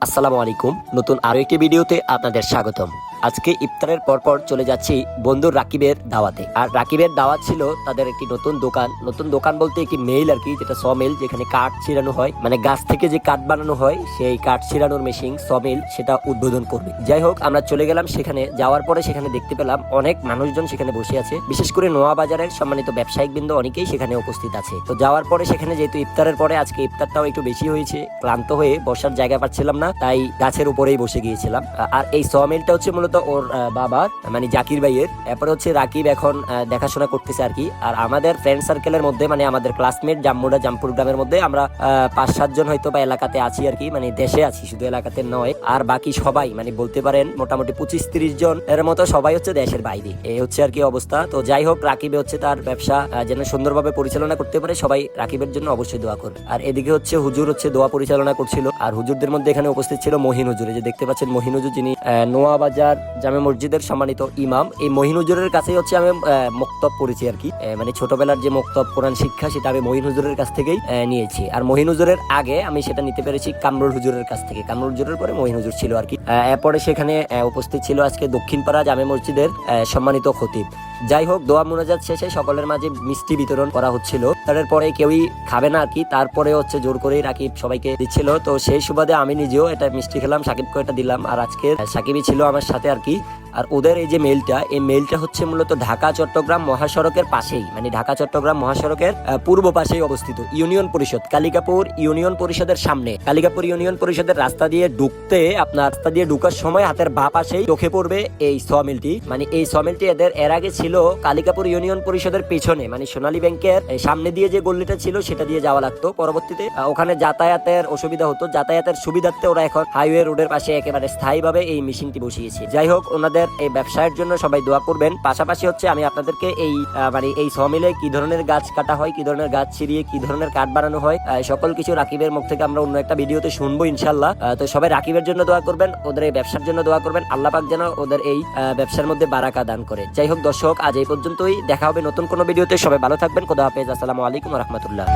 আসসালামু আলাইকুম। নতুন আরো একটি ভিডিওতে আপনাদের স্বাগতম। আজকে ইফতারের পরপর চলে যাচ্ছি বন্ধুর রাকিবের দাওয়াতে। আর রাকিবের দাওয়াত ছিল তাদের একটি নতুন দোকান বলতে একটি মেইল আর কি, যেটা সমিল, যেখানে কাঠ ছিড়ানো হয়, মানে গাছ থেকে যে কাঠ বানানো হয় সেই কাঠ ছিড়ানোর মেশিন সমিল, সেটা উদ্বোধন করবে। যাই হোক, আমরা চলে গেলাম সেখানে। যাওয়ার পরে সেখানে দেখতে পেলাম অনেক মানুষজন সেখানে বসে আছে, বিশেষ করে নোয়া বাজারের সম্মানিত ব্যবসায়িক বৃন্দ অনেকেই সেখানে উপস্থিত আছে। তো যাওয়ার পরে সেখানে যেহেতু ইফতারের পরে আজকে ইফতারটাও একটু বেশি হয়েছে, ক্লান্ত হয়ে বসার জায়গা পাচ্ছিলাম না, তাই গাছের উপরেই বসে গিয়েছিলাম। আর এই সমিলটা হচ্ছে মূলত ওর বাবার, মানে জাকির ভাইয়ের। এরপরে হচ্ছে রাকিব এখন দেখাশোনা করতেছে আর কি। আর আমাদের ফ্রেন্ড সার্কেলের মধ্যে, মানে আমাদের ক্লাসমেট জামপুর গ্রামের মধ্যে আমরা 5-7 জন হয়তো বা এলাকাতে আছি আর কি, মানে দেশে আছি, শুধু এলাকাতে নয়। আর বাকি সবাই মানে বলতে পারেন মোটামুটি 25-30 জন এর মতো সবাই হচ্ছে দেশের বাইরে। এই হচ্ছে আর কি অবস্থা। তো যাই হোক, রাকিবে হচ্ছে তার ব্যবসা যেন সুন্দরভাবে পরিচালনা করতে পারে, সবাই রাকিবের জন্য অবশ্যই দোয়া করবে। আর এদিকে হচ্ছে হুজুর হচ্ছে দোয়া পরিচালনা করছিল। আর হুজুরদের মধ্যে এখানে উপস্থিত ছিল মহিন হুজুর, যে দেখতে পাচ্ছেন মহিন হুজুর, যিনি নোয়াবাজার জামে মসজিদের সম্মানিত ইমাম। এই মহিন হুজুরের কাছেই হচ্ছে আমি মক্তব পড়েছি আর কি, মানে ছোটবেলার যে মক্তব কোরআন শিক্ষা সেটা আমি মহিন হুজুরের কাছ থেকেই নিয়েছি। আর মহিন হুজুরের আগে আমি সেটা নিতে পেরেছি কামরুল হুজুরের কাছ থেকে। কামরুল হুজুরের পরে মহিন হুজুর ছিল আর কি। এরপরে সেখানে উপস্থিত ছিল আজকে দক্ষিণপাড়া জামে মসজিদের সম্মানিত খতিব। যাই হোক, দোয়া মুনাজাত শেষে সকলের মাঝে মিষ্টি বিতরণ করা হচ্ছিল। তারপরে কেউই খাবে না আর কি, তারপরে হচ্ছে জোর করেই রাকিব সবাইকে দিচ্ছিল। তো সেই সুবাদে আমি নিজেও এটা মিষ্টি খেলাম, সাকিবকে এটা দিলাম। আর আজকে সাকিবই ছিল আমার সাথে আর কি। আর ওদের এই যে মেলটা হচ্ছে মূলত ঢাকা চট্টগ্রাম মহাসড়কের পাশেই, মানে ঢাকা চট্টগ্রাম মহাসড়কের পূর্ব পাশেই অবস্থিত ইউনিয়ন পরিষদ, কালিকাপুর ইউনিয়ন পরিষদের সামনে। কালিকাপুর ইউনিয়ন পরিষদের রাস্তা দিয়ে ঢুকার সময় হাতের বাঁ পাশেই চোখে পড়বে এই সমিলটি। মানে এই সমিলটি এর আগে ছিল কালিকাপুর ইউনিয়ন পরিষদের পেছনে, মানে সোনালী ব্যাংকের সামনে দিয়ে যে গল্লিটা ছিল সেটা দিয়ে যাওয়া লাগতো। পরবর্তীতে ওখানে যাতায়াতের অসুবিধা হতো, যাতায়াতের সুবিধার্থে ওরা এখন হাইওয়ে রোডের পাশে একেবারে স্থায়ীভাবে এই মেশিনটি বসিয়েছে। যাই হোক, ওনাদের এই ব্যবসায়ের জন্য সবাই দোয়া করবেন। পাশাপাশি হচ্ছে আমি আপনাদেরকে এই মানে এই সমিলে কি ধরনের গাছ কাটা হয়, কি ধরনের গাছ ছিড়িয়ে কি ধরনের কাঠ বানানো হয়, সকল কিছু রাকিবের মুখ থেকে আমরা অন্য একটা ভিডিওতে শুনবো ইনশাল্লাহ। তো সবাই রাকিবের জন্য দোয়া করবেন, ওদের এই ব্যবসার জন্য দোয়া করবেন। আল্লাহ পাক যেন ওদের এই ব্যবসার মধ্যে বারাকা দান করে। যাই হোক দর্শক, আজ এই পর্যন্তই। দেখা হবে নতুন কোনো ভিডিওতে। সবাই ভালো থাকবেন। খোদা হাফেজ। আসসালামু আলাইকুম ওয়া রাহমাতুল্লাহ।